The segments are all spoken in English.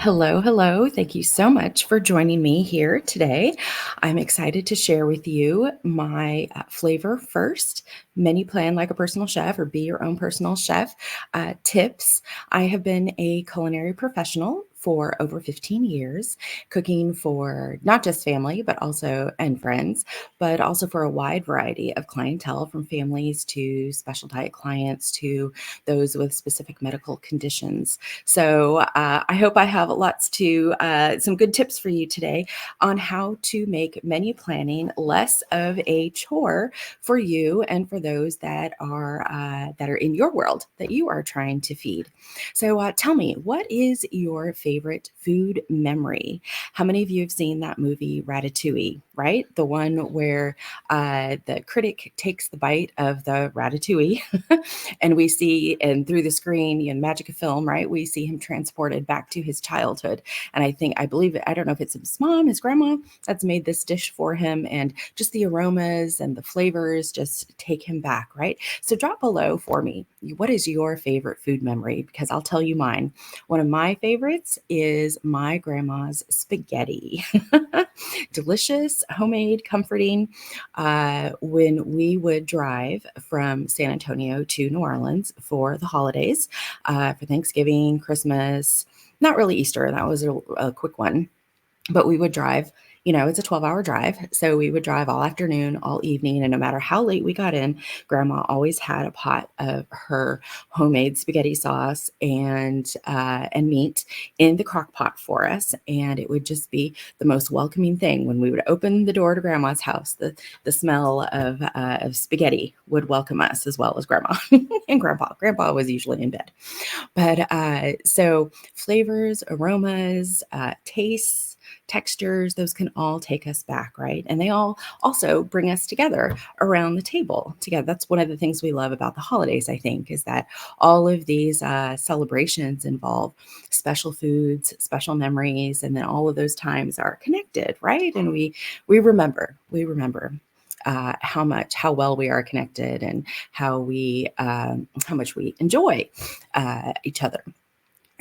Hello, hello. Thank you so much for joining me here today. I'm excited to share with you my flavor first menu plan like a personal chef or be your own personal chef tips. I have been a culinary professional for over 15 years, cooking for not just family, but also and friends, but also for a wide variety of clientele from families to special diet clients to those with specific medical conditions. So I hope I have some good tips for you today on how to make menu planning less of a chore for you and for those that are in your world that you are trying to feed. So tell me, what is your favorite food memory? How many of you have seen that movie Ratatouille? Right, the one where the critic takes the bite of the ratatouille and we see and through the screen and magic of film, right, we see him transported back to his childhood. And I don't know if it's his mom, his grandma that's made this dish for him, and just the aromas and the flavors just take him back, right? So drop below for me, what is your favorite food memory? Because I'll tell you mine. One of my favorites is my grandma's spaghetti. Delicious, homemade, comforting. When we would drive from San Antonio to New Orleans for the holidays, for Thanksgiving, Christmas, not really Easter, that was a quick one, but we would drive. It's a 12-hour drive. So we would drive all afternoon, all evening. And no matter how late we got in, grandma always had a pot of her homemade spaghetti sauce and meat in the crock pot for us. And it would just be the most welcoming thing when we would open the door to grandma's house. The smell of spaghetti would welcome us as well as grandma and grandpa. Grandpa was usually in bed. But flavors, aromas, tastes, textures, those can all take us back, right? And they all also bring us together around the table together. That's one of the things we love about the holidays, I think, is that all of these celebrations involve special foods, special memories, and then all of those times are connected, right? And we remember how well we are connected and how much we enjoy each other.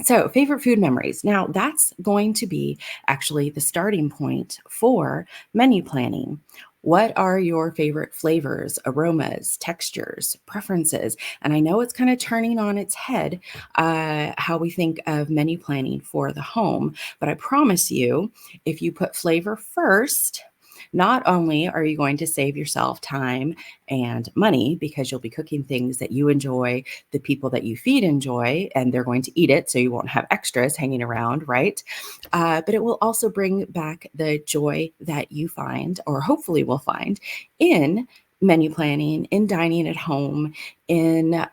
So, favorite food memories. Now, that's going to be actually the starting point for menu planning. What are your favorite flavors, aromas, textures, preferences? And I know it's kind of turning on its head how we think of menu planning for the home, but I promise you, if you put flavor first, not only are you going to save yourself time and money because you'll be cooking things that you enjoy, the people that you feed enjoy, and they're going to eat it, so you won't have extras hanging around, right? But it will also bring back the joy that you find, or hopefully will find, in menu planning, in dining at home, in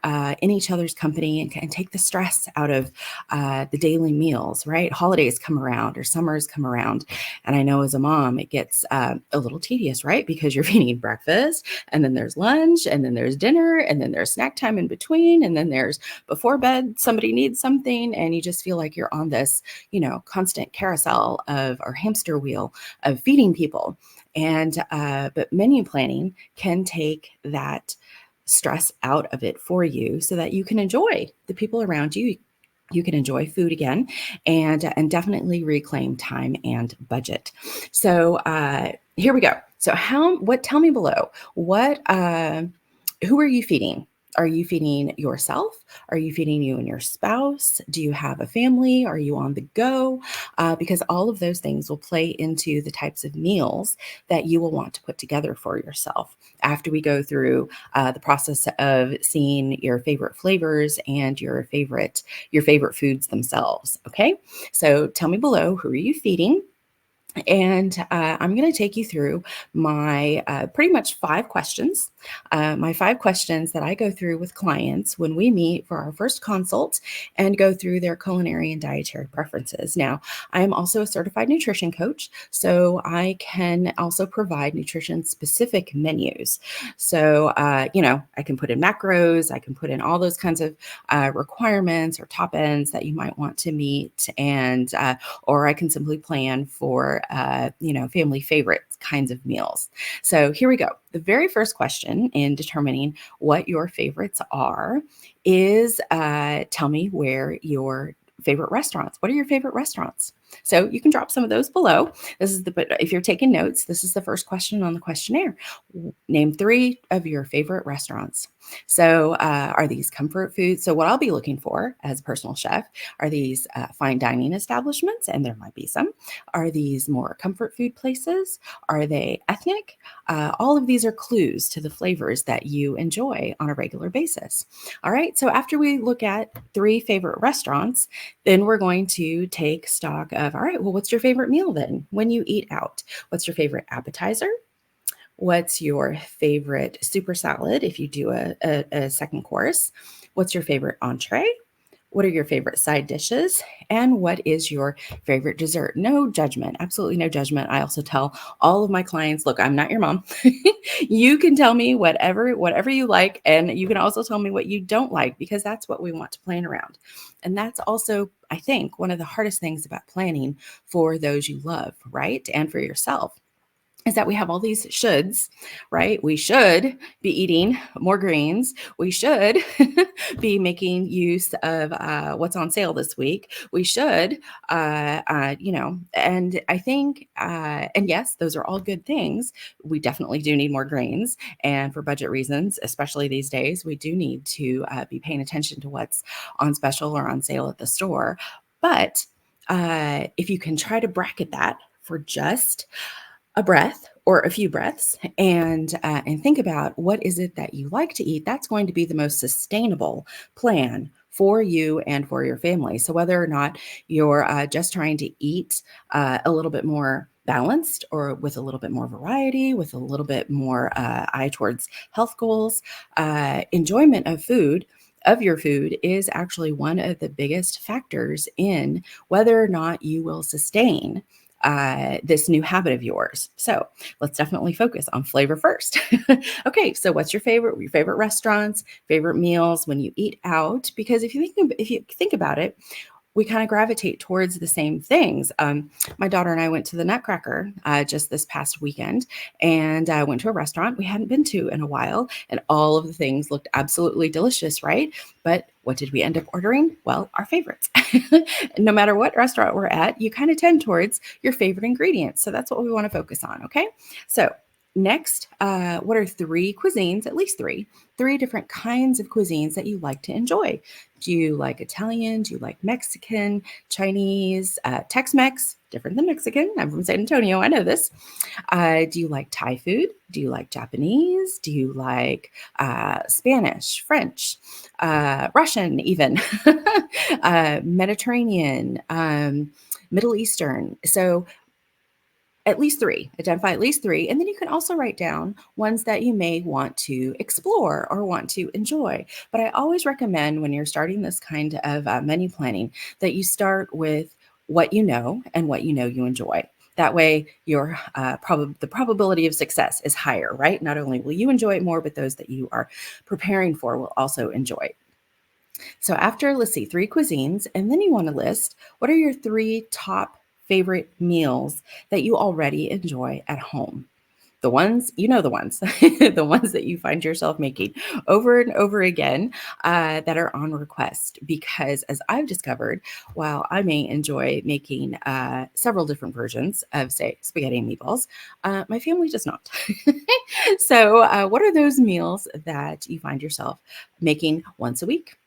each other's company, and take the stress out of the daily meals. Right, holidays come around or summers come around, and I know as a mom it gets a little tedious, right? Because you're eating breakfast, and then there's lunch, and then there's dinner, and then there's snack time in between, and then there's before bed, somebody needs something, and you just feel like you're on this, constant carousel of or hamster wheel of feeding people. But menu planning can take that stress out of it for you so that you can enjoy the people around you. You can enjoy food again and definitely reclaim time and budget. So here we go. So tell me below, who are you feeding? Are you feeding yourself? Are you feeding you and your spouse? Do you have a family? Are you on the go? Because all of those things will play into the types of meals that you will want to put together for yourself after we go through the process of seeing your favorite flavors and your favorite foods themselves. Okay, so tell me below, who are you feeding? And I'm going to take you through my pretty much 5 questions, my 5 questions that I go through with clients when we meet for our first consult and go through their culinary and dietary preferences. Now, I am also a certified nutrition coach, so I can also provide nutrition specific menus. So I can put in macros, I can put in all those kinds of requirements or top ends that you might want to meet, or I can simply plan for, family favorite kinds of meals. So here we go. The very first question in determining what your favorites are is tell me where your favorite restaurants. What are your favorite restaurants? So you can drop some of those below. But if you're taking notes, this is the first question on the questionnaire. Name 3 of your favorite restaurants. So are these comfort foods? So what I'll be looking for as a personal chef are these fine dining establishments, and there might be some. Are these more comfort food places? Are they ethnic? All of these are clues to the flavors that you enjoy on a regular basis. All right, so after we look at 3 favorite restaurants, then we're going to take stock of, all right, well, what's your favorite meal then when you eat out? What's your favorite appetizer? What's your favorite super salad if you do a second course? What's your favorite entree? What are your favorite side dishes? And what is your favorite dessert? No judgment, absolutely no judgment. I also tell all of my clients, look, I'm not your mom. You can tell me whatever you like, and you can also tell me what you don't like, because that's what we want to plan around. And that's also, I think, one of the hardest things about planning for those you love, right? And for yourself, is that we have all these shoulds, right? We should be eating more greens. We should be making use of what's on sale this week. We should, and I think, and yes, those are all good things. We definitely do need more greens. And for budget reasons, especially these days, we do need to be paying attention to what's on special or on sale at the store. But if you can try to bracket that for just a breath or a few breaths, and think about what is it that you like to eat, that's going to be the most sustainable plan for you and for your family. So whether or not you're just trying to eat a little bit more balanced, or with a little bit more variety, with a little bit more eye towards health goals, enjoyment of your food is actually one of the biggest factors in whether or not you will sustain this new habit of yours. So let's definitely focus on flavor first. Okay, so what's your favorite restaurants, favorite meals when you eat out? Because if you think about it, we kind of gravitate towards the same things. My daughter and I went to the Nutcracker just this past weekend, and went to a restaurant we hadn't been to in a while, and all of the things looked absolutely delicious, right? But what did we end up ordering? Well, our favorites. No matter what restaurant we're at, you kind of tend towards your favorite ingredients. So that's what we want to focus on, okay? So next, what are 3 cuisines, at least 3 different kinds of cuisines that you like to enjoy? Do you like Italian? Do you like Mexican, Chinese, Tex-Mex? Different than Mexican. I'm from San Antonio. I know this. Do you like Thai food? Do you like Japanese? Do you like Spanish, French, Russian, even Mediterranean, Middle Eastern? So at least 3, identify at least 3. And then you can also write down ones that you may want to explore or want to enjoy. But I always recommend, when you're starting this kind of menu planning, that you start with what you know and what you know you enjoy. That way, your the probability of success is higher, right? Not only will you enjoy it more, but those that you are preparing for will also enjoy it. So after, let's see, 3 cuisines, and then you want to list, what are your 3 top favorite meals that you already enjoy at home? The ones, the ones, the ones that you find yourself making over and over again, that are on request. Because as I've discovered, while I may enjoy making several different versions of, say, spaghetti and meatballs, my family does not. So what are those meals that you find yourself making once a week,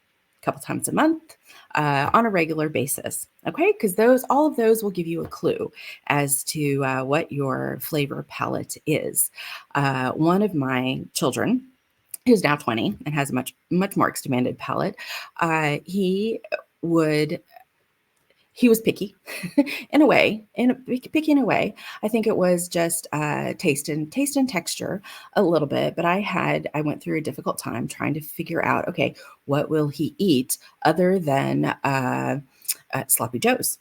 a couple times a month, on a regular basis? Okay, because all of those will give you a clue as to what your flavor palette is. One of my children, who's now 20 and has a much more expanded palate, he would he was picky in a way, picky in a way. I think it was just taste and texture a little bit. But I went through a difficult time trying to figure out, okay, what will he eat other than sloppy joes,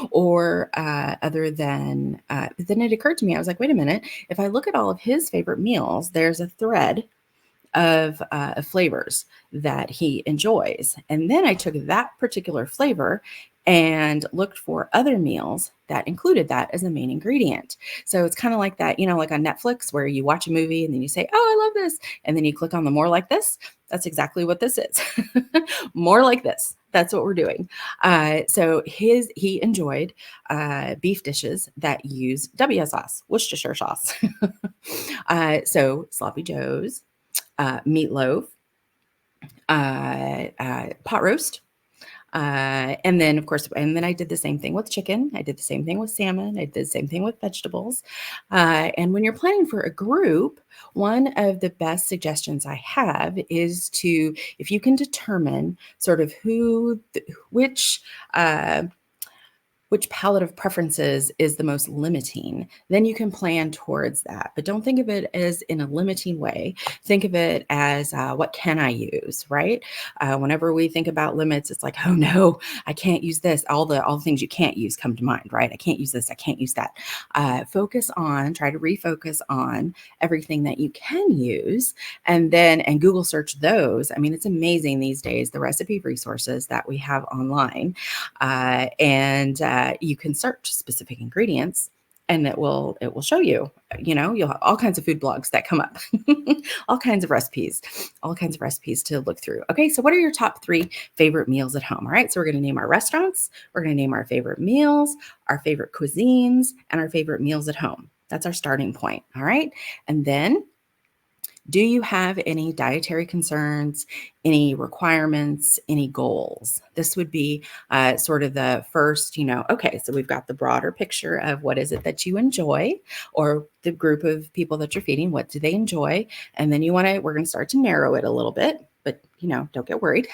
or other than. But then it occurred to me, I was like, wait a minute. If I look at all of his favorite meals, there's a thread of flavors that he enjoys. And then I took that particular flavor and looked for other meals that included that as a main ingredient. So it's kind of like that, like on Netflix, where you watch a movie and then you say, oh, I love this. And then you click on the more like this. That's exactly what this is. More like this. That's what we're doing. So he enjoyed beef dishes that use WS sauce, Worcestershire sauce. So sloppy joes, meatloaf, pot roast. And then, of course, and then I did the same thing with chicken. I did the same thing with salmon. I did the same thing with vegetables. And when you're planning for a group, one of the best suggestions I have is to, if you can determine sort of which uh, which palette of preferences is the most limiting, then you can plan towards that. But don't think of it as in a limiting way. Think of it as what can I use, right? Whenever we think about limits, it's like, oh no, I can't use this. All the things you can't use come to mind, right? I can't use this. I can't use that. Try to refocus on everything that you can use, and Google search those. I mean, it's amazing these days the recipe resources that we have online, and you can search specific ingredients, and it will show you. You'll have all kinds of food blogs that come up, all kinds of recipes to look through. Okay, so what are your top 3 favorite meals at home? All right, so we're going to name our restaurants, we're going to name our favorite meals, our favorite cuisines, and our favorite meals at home. That's our starting point. All right, and then, do you have any dietary concerns, any requirements, any goals? This would be sort of the first, okay, so we've got the broader picture of what is it that you enjoy, or the group of people that you're feeding, what do they enjoy? And then we're going to start to narrow it a little bit, but don't get worried.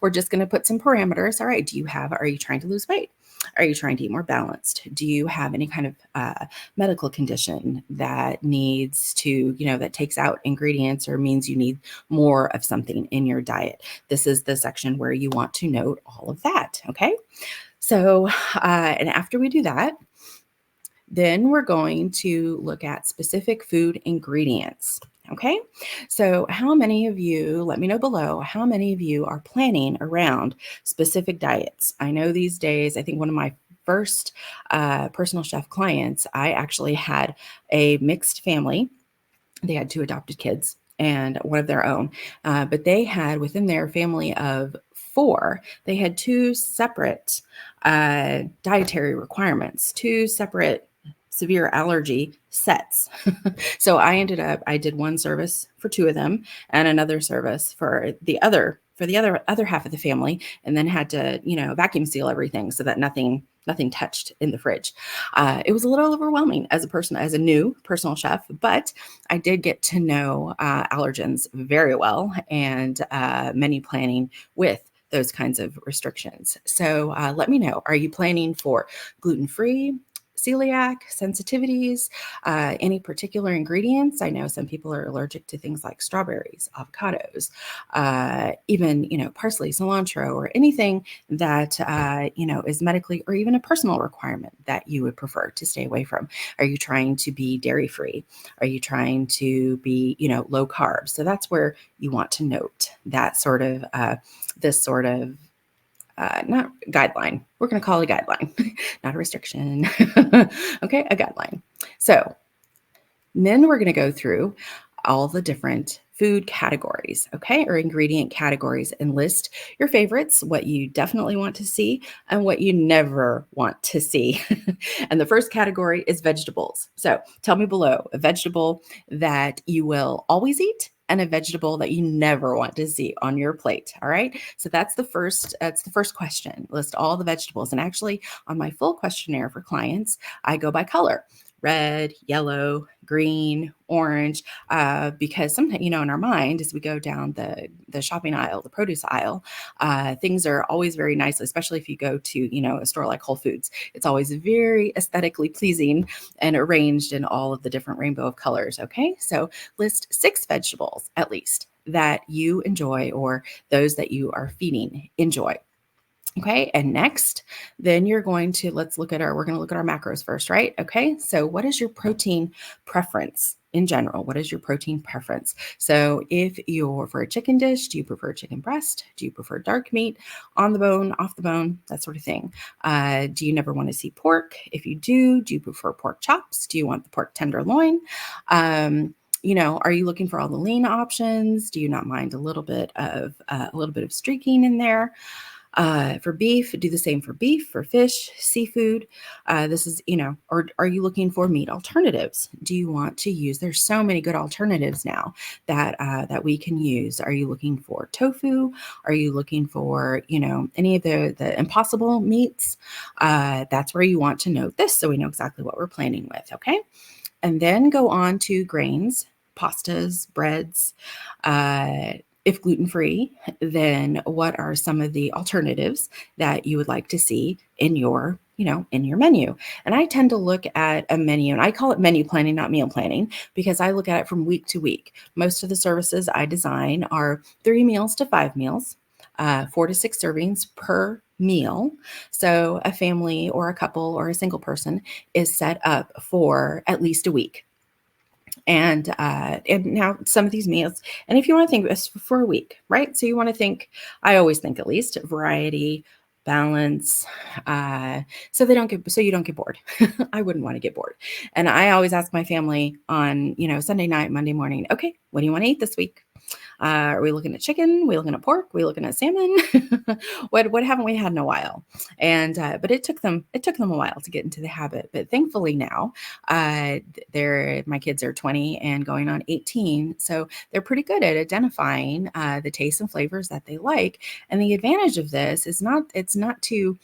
We're just going to put some parameters. All right, are you trying to lose weight? Are you trying to eat more balanced? Do you have any kind of medical condition that needs to, that takes out ingredients or means you need more of something in your diet? This is the section where you want to note all of that. Okay. So, and after we do that, then we're going to look at specific food ingredients. Okay, so how many of you, let me know below, how many of you are planning around specific diets? I know these days, I think one of my first personal chef clients, I actually had a mixed family. They had 2 adopted kids and one of their own, but they had, within their family of 4, they had 2 separate dietary requirements, 2 separate severe allergy sets. So I did one service for 2 of them and another service for the other half of the family, and then had to, vacuum seal everything so that nothing touched in the fridge. It was a little overwhelming as a new personal chef, but I did get to know allergens very well, and menu planning with those kinds of restrictions. So let me know, are you planning for gluten-free, celiac, sensitivities, any particular ingredients? I know some people are allergic to things like strawberries, avocados, even, parsley, cilantro, or anything that, is medically or even a personal requirement that you would prefer to stay away from. Are you trying to be dairy-free? Are you trying to be, low carb? So that's where you want to note that sort of, this sort of, not guideline. We're going to call it a guideline, not a restriction. Okay, a guideline. So then we're going to go through all the different food categories, okay, or ingredient categories, and list your favorites, what you definitely want to see, and what you never want to see. And the first category is vegetables. So tell me below a vegetable that you will always eat and a vegetable that you never want to see on your plate. All right. So that's the first question. List all the vegetables. And actually, on my full questionnaire for clients, I go by color: red, yellow, green, orange, because sometimes, in our mind, as we go down the shopping aisle, the produce aisle, things are always very nice, especially if you go to, a store like Whole Foods. It's always very aesthetically pleasing and arranged in all of the different rainbow of colors. Okay, so list 6 vegetables at least that you enjoy, or those that you are feeding enjoy. Okay, and next, then we're going to look at our macros first, right? Okay, so what is your protein preference in general? What is your protein preference? So if you're for a chicken dish, do you prefer chicken breast? Do you prefer dark meat, on the bone, off the bone, that sort of thing? Do you never want to see pork? If you do you prefer pork chops? Do you want the pork tenderloin? Are you looking for all the lean options? Do you not mind a little bit of streaking in there? For beef, do the same for beef, for fish, seafood. This is, or are you looking for meat alternatives? Do you want to use? There's so many good alternatives now that we can use. Are you looking for tofu? Are you looking for, any of the impossible meats? That's where you want to note this so we know exactly what we're planning with. Okay. And then go on to grains, pastas, breads. If gluten-free, then what are some of the alternatives that you would like to see in your menu? And I tend to look at a menu, and I call it menu planning, not meal planning, because I look at it from week to week. Most of the services I design are 3 meals to 5 meals, 4 to 6 servings per meal. So a family or a couple or a single person is set up for at least a week. And now some of these meals, and if you want to think this for a week, right? So you want to think, I always think at least variety, balance, uh, so you don't get bored. I wouldn't want to get bored. And I always ask my family on, Sunday night, Monday morning, okay, what do you want to eat this week? Are we looking at chicken? Are we looking at pork? Are we looking at salmon? What haven't we had in a while? And but it took them a while to get into the habit. But thankfully now, my kids are 20 and going on 18, so they're pretty good at identifying the tastes and flavors that they like. And the advantage of this is it's not to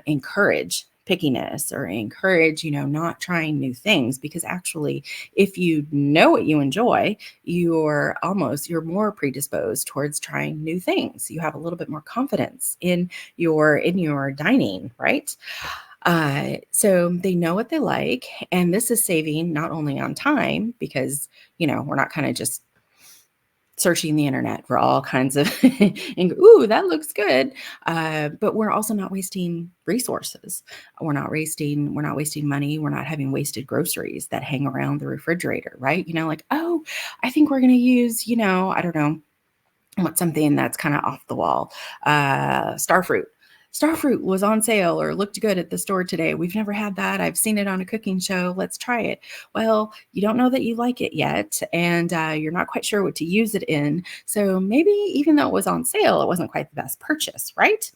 encourage pickiness or encourage, not trying new things, because actually, if you know what you enjoy, you're more predisposed towards trying new things. You have a little bit more confidence in your dining, right? So they know what they like, and this is saving not only on time, because we're not kind of just searching the internet for all kinds of ooh, that looks good, but we're also not wasting resources. We're not wasting money. We're not having wasted groceries that hang around the refrigerator, right? Like, oh, I think we're going to use, I don't know, what's something that's kind of off the wall. Starfruit. Starfruit was on sale or looked good at the store today. We've never had that. I've seen it on a cooking show. Let's try it. Well, you don't know that you like it yet, and you're not quite sure what to use it in. So maybe even though it was on sale, it wasn't quite the best purchase, right?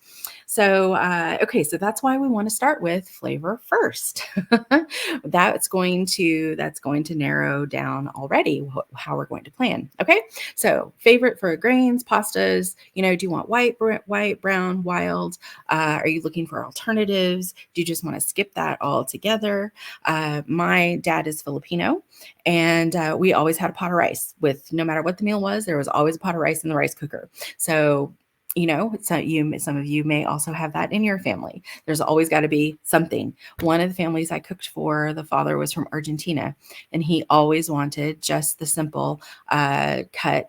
So, okay, so that's why we want to start with flavor first. That's going to narrow down already how we're going to plan. Okay, so favorite for grains, pastas. Do you want white, brown, wild? Are you looking for alternatives? Do you just want to skip that altogether? My dad is Filipino, and we always had a pot of rice with, no matter what the meal was, there was always a pot of rice in the rice cooker. So some of you may also have that in your family. There's always got to be something. One of the families I cooked for, the father was from Argentina, and he always wanted just the simple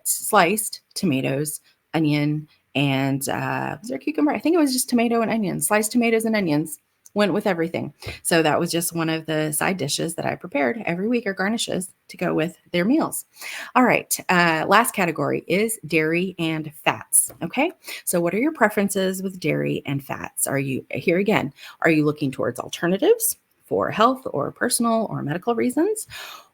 sliced tomatoes, onion, and was there a cucumber? I think it was just tomato and onions, sliced tomatoes and onions. Went with everything. So that was just one of the side dishes that I prepared every week, or garnishes to go with their meals. All right. Last category is dairy and fats. Okay. So what are your preferences with dairy and fats? Are you looking towards alternatives for health or personal or medical reasons?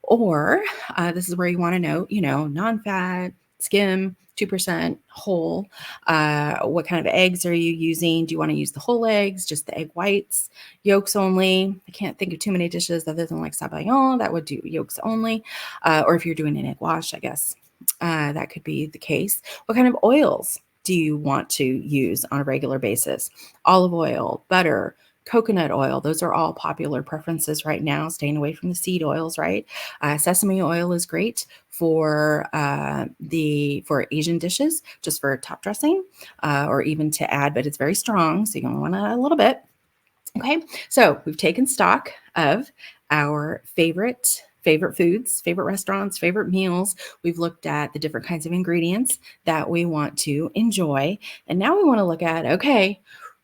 Or this is where you want to know, non-fat, skim, 2% whole. What kind of eggs are you using? Do you want to use the whole eggs, just the egg whites, yolks only? I can't think of too many dishes other than like sabayon that would do yolks only. Or if you're doing an egg wash, I guess that could be the case. What kind of oils do you want to use on a regular basis? Olive oil, butter, coconut oil. Those are all popular preferences right now, staying away from the seed oils, right? Sesame oil is great for Asian dishes, just for top dressing, or even to add, but it's very strong, so you only want to add a little bit. Okay, so we've taken stock of our favorite foods, favorite restaurants, favorite meals. We've looked at the different kinds of ingredients that we want to enjoy. And now we want to look at, okay,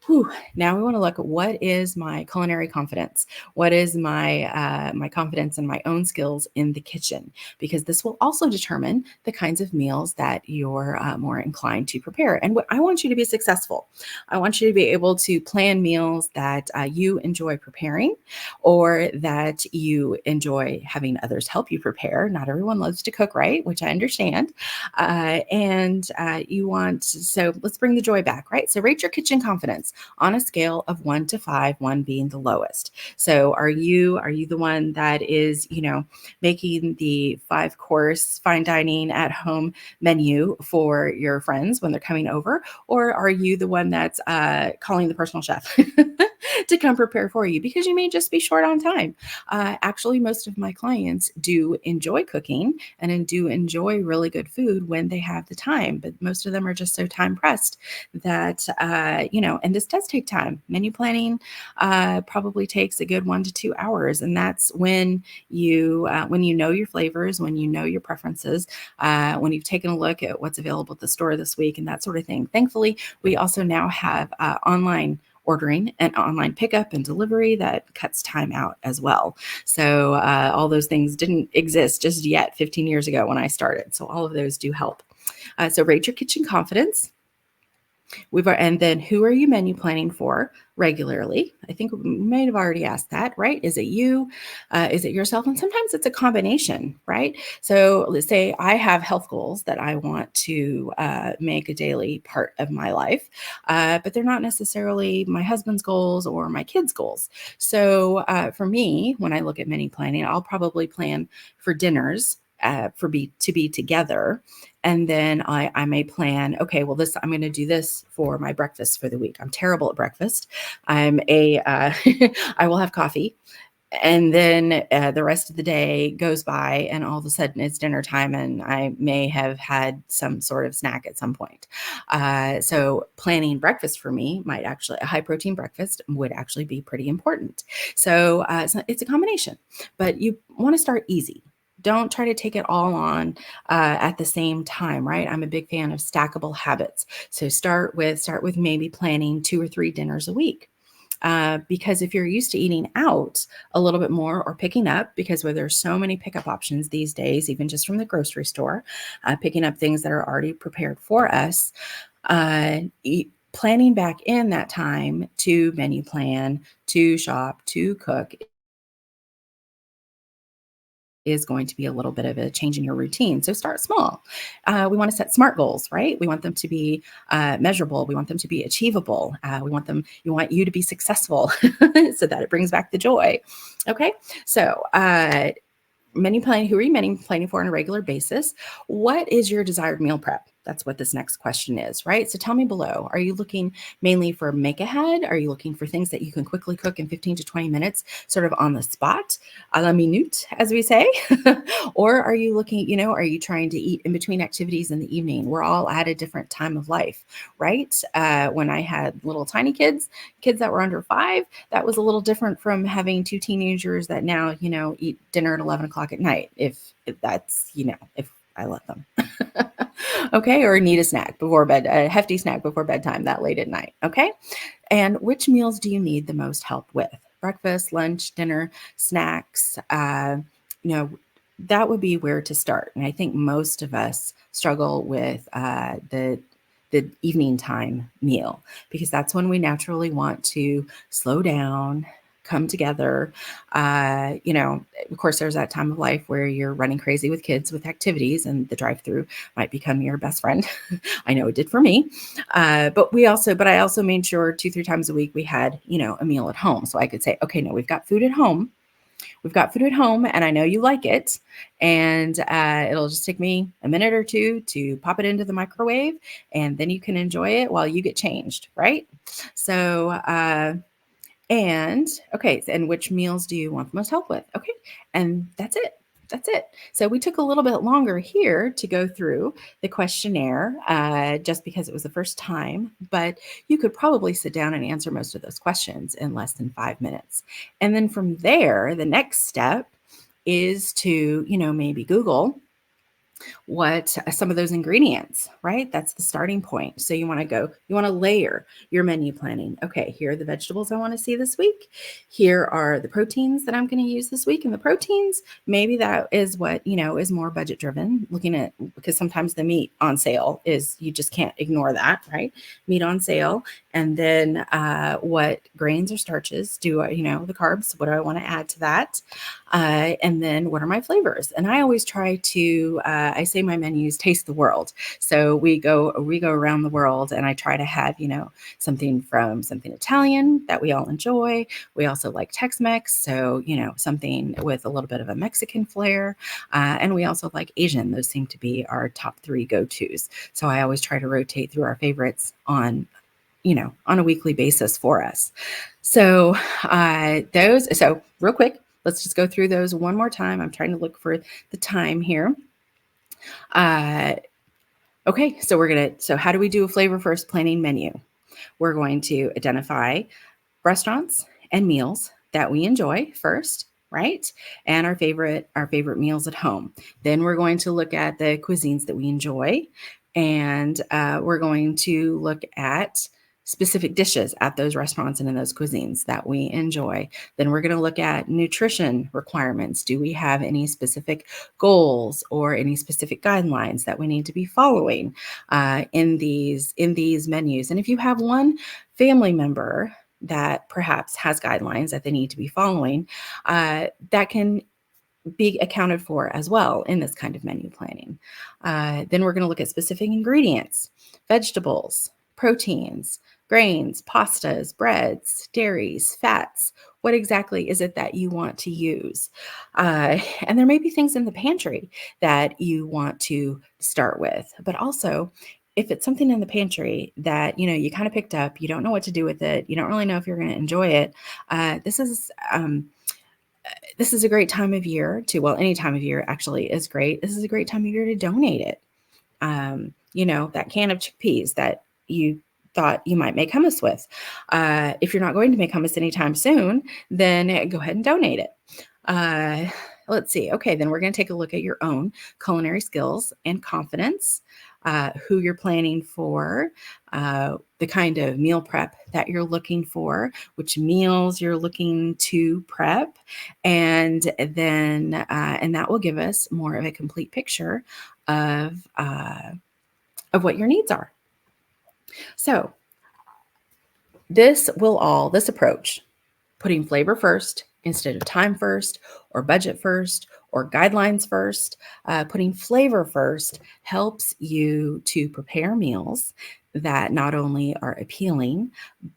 Whew. Now we want to look at what is my culinary confidence? What is my confidence in my own skills in the kitchen? Because this will also determine the kinds of meals that you're more inclined to prepare. And what I want you to be successful. I want you to be able to plan meals that you enjoy preparing, or that you enjoy having others help you prepare. Not everyone loves to cook, right? Which I understand. And you want, so let's bring the joy back, right? So rate your kitchen confidence on a scale of 1 to 5, 1 being the lowest. So are you the one that is, making the 5-course fine dining at home menu for your friends when they're coming over? Or are you the one that's calling the personal chef to come prepare for you because you may just be short on time? Actually, most of my clients do enjoy cooking and do enjoy really good food when they have the time, but most of them are just so time pressed that, and this does take time. Menu planning probably takes a good 1 to 2 hours. And that's when you know your flavors, when you know your preferences, when you've taken a look at what's available at the store this week and that sort of thing. Thankfully, we also now have online ordering and online pickup and delivery that cuts time out as well. So all those things didn't exist just yet 15 years ago when I started. So all of those do help. So rate your kitchen confidence. And then who are you menu planning for regularly? I think we might have already asked that, right? Is it you? Is it yourself? And sometimes it's a combination, right? So let's say I have health goals that I want to make a daily part of my life, but they're not necessarily my husband's goals or my kids' goals. So for me, when I look at menu planning, I'll probably plan for dinners to be together. And then I may plan, okay, well, I'm going to do this for my breakfast for the week. I'm terrible at breakfast. I will have coffee. And then the rest of the day goes by, and all of a sudden it's dinner time, and I may have had some sort of snack at some point. So planning breakfast for me a high protein breakfast would actually be pretty important. So it's a combination, but you want to start easy. Don't try to take it all on at the same time, right? I'm a big fan of stackable habits. So start with maybe planning 2 or 3 dinners a week. Because if you're used to eating out a little bit more or picking up, because where there's so many pickup options these days, even just from the grocery store, picking up things that are already prepared for us, planning back in that time to menu plan, to shop, to cook is going to be a little bit of a change in your routine. So start small. We want to set SMART goals, right? We want them to be measurable. We want them to be achievable. You want you to be successful so that it brings back the joy. Okay. So, menu planning, who are you menu planning for on a regular basis? What is your desired meal prep? That's what this next question is, right? So tell me below, are you looking mainly for make ahead? Are you looking for things that you can quickly cook in 15 to 20 minutes, sort of on the spot, a la minute, as we say? Or are you looking, are you trying to eat in between activities in the evening? We're all at a different time of life, right? When I had little tiny kids that were under 5, that was a little different from having 2 teenagers that now, eat dinner at 11 o'clock at night, if that's, if I let them. Okay. Or need a snack before bed, a hefty snack before bedtime that late at night. Okay. And which meals do you need the most help with? Breakfast, lunch, dinner, snacks, you know, that would be where to start. And I think most of us struggle with the evening time meal, because that's when we naturally want to slow down, come together. Of course, there's that time of life where you're running crazy with kids with activities, and the drive-through might become your best friend. I know it did for me. But I also made sure 2, 3 times a week we had, a meal at home. So I could say, okay, no, we've got food at home. We've got food at home, and I know you like it. And it'll just take me a minute or two to pop it into the microwave, and then you can enjoy it while you get changed, right? So, and which meals do you want the most help with? Okay, and that's it. That's it. So we took a little bit longer here to go through the questionnaire just because it was the first time, but you could probably sit down and answer most of those questions in less than 5 minutes. And then from there, the next step is to, maybe Google what some of those ingredients, right? That's the starting point. So you want to layer your menu planning. Okay, here are the vegetables I want to see this week. Here are the proteins that I'm going to use this week. And the proteins, maybe that is what, is more budget driven, looking at, because sometimes the meat on sale is, you just can't ignore that, right? Meat on sale. And then what grains or starches do I, the carbs, what do I want to add to that? And then what are my flavors? And I always try to, I say my menus taste the world. So we go around the world, and I try to have, something Italian that we all enjoy. We also like Tex-Mex, so something with a little bit of a Mexican flair, and we also like Asian. Those seem to be our top three go-tos. So I always try to rotate through our favorites on a weekly basis for us. So so real quick, let's just go through those one more time. I'm trying to look for the time here. Okay, so how do we do a flavor first planning menu? We're going to identify restaurants and meals that we enjoy first, right? And our favorite meals at home. Then we're going to look at the cuisines that we enjoy, and we're going to look at specific dishes at those restaurants and in those cuisines that we enjoy. Then we're going to look at nutrition requirements. Do we have any specific goals or any specific guidelines that we need to be following in these menus? And if you have one family member that perhaps has guidelines that they need to be following, that can be accounted for as well in this kind of menu planning. Then we're going to look at specific ingredients, vegetables, proteins, grains, pastas, breads, dairies, fats. What exactly is it that you want to use? And there may be things in the pantry that you want to start with, but also if it's something in the pantry that you kind of picked up, you don't know what to do with it, you don't really know if you're going to enjoy it. This is a great time of year to, well, any time of year actually is great. This is a great time of year to donate it. That can of chickpeas that you thought you might make hummus with. If you're not going to make hummus anytime soon, then go ahead and donate it. Let's see. Okay, then we're going to take a look at your own culinary skills and confidence, who you're planning for, the kind of meal prep that you're looking for, which meals you're looking to prep, and then and that will give us more of a complete picture of what your needs are. So this approach, putting flavor first instead of time first, or budget first, or guidelines first, putting flavor first helps you to prepare meals that not only are appealing,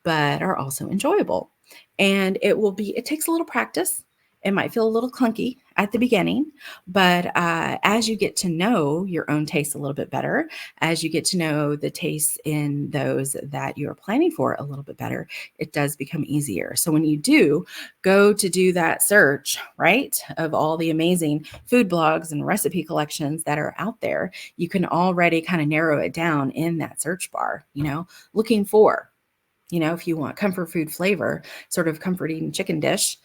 but are also enjoyable. And it takes a little practice. It might feel a little clunky at the beginning, but as you get to know your own taste a little bit better, as you get to know the tastes in those that you're planning for a little bit better, it does become easier. So when you do go to do that search, right, of all the amazing food blogs and recipe collections that are out there, you can already kind of narrow it down in that search bar, looking for, if you want comfort food flavor, sort of comforting chicken dish,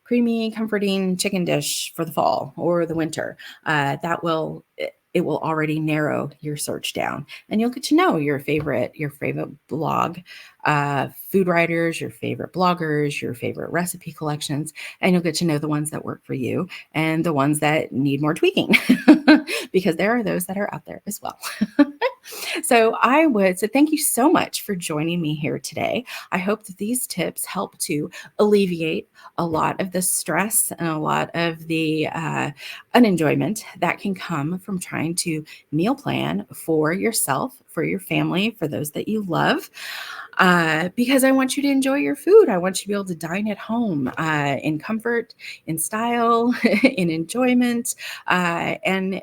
creamy, comforting chicken dish for the fall or the winter. It will already narrow your search down, and you'll get to know your favorite blog, food writers, your favorite bloggers, your favorite recipe collections, and you'll get to know the ones that work for you and the ones that need more tweaking, because there are those that are out there as well. So thank you so much for joining me here today. I hope that these tips help to alleviate a lot of the stress and a lot of the unenjoyment that can come from trying to meal plan for yourself, for your family, for those that you love. Because I want you to enjoy your food. I want you to be able to dine at home in comfort, in style, in enjoyment, and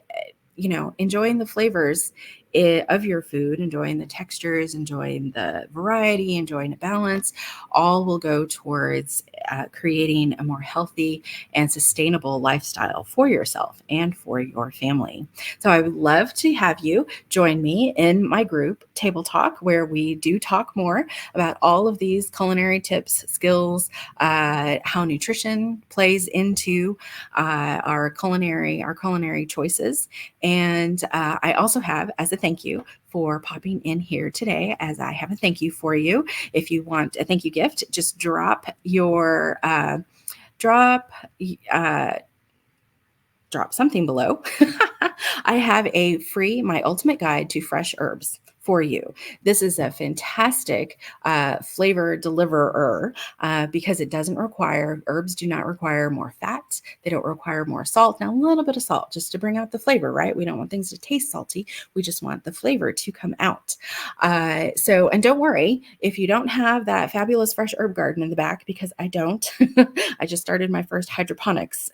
enjoying the flavors of your food, enjoying the textures, enjoying the variety, enjoying the balance, all will go towards creating a more healthy and sustainable lifestyle for yourself and for your family. So I would love to have you join me in my group, Table Talk, where we do talk more about all of these culinary tips, skills, how nutrition plays into our culinary choices. And I also have, as a thank you for popping in here today, as I have a thank you for you. If you want a thank you gift, just drop uh, drop something below. I have a free My Ultimate Guide to Fresh Herbs for you. This is a fantastic flavor deliverer because it doesn't require, herbs do not require more fat. They don't require more salt. Now, a little bit of salt just to bring out the flavor, right? We don't want things to taste salty. We just want the flavor to come out. And don't worry if you don't have that fabulous fresh herb garden in the back, because I don't. I just started my first hydroponics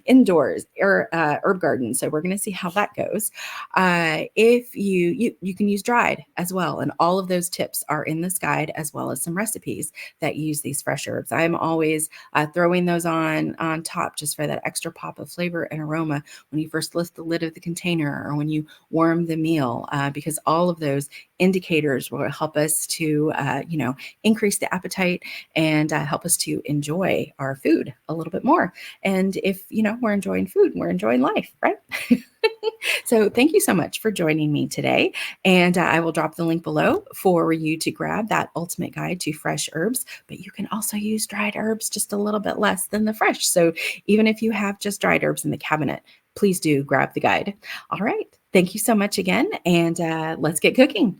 indoors or herb garden. So we're going to see how that goes. If you can use dried as well, and all of those tips are in this guide, as well as some recipes that use these fresh herbs. I'm always throwing those on top just for that extra pop of flavor and aroma when you first lift the lid of the container or when you warm the meal, because all of those indicators will help us to increase the appetite and help us to enjoy our food a little bit more. And if we're enjoying food, we're enjoying life, right? So thank you so much for joining me today. And I will drop the link below for you to grab that ultimate guide to fresh herbs. But you can also use dried herbs just a little bit less than the fresh. So even if you have just dried herbs in the cabinet, please do grab the guide. All right. Thank you so much again. And let's get cooking.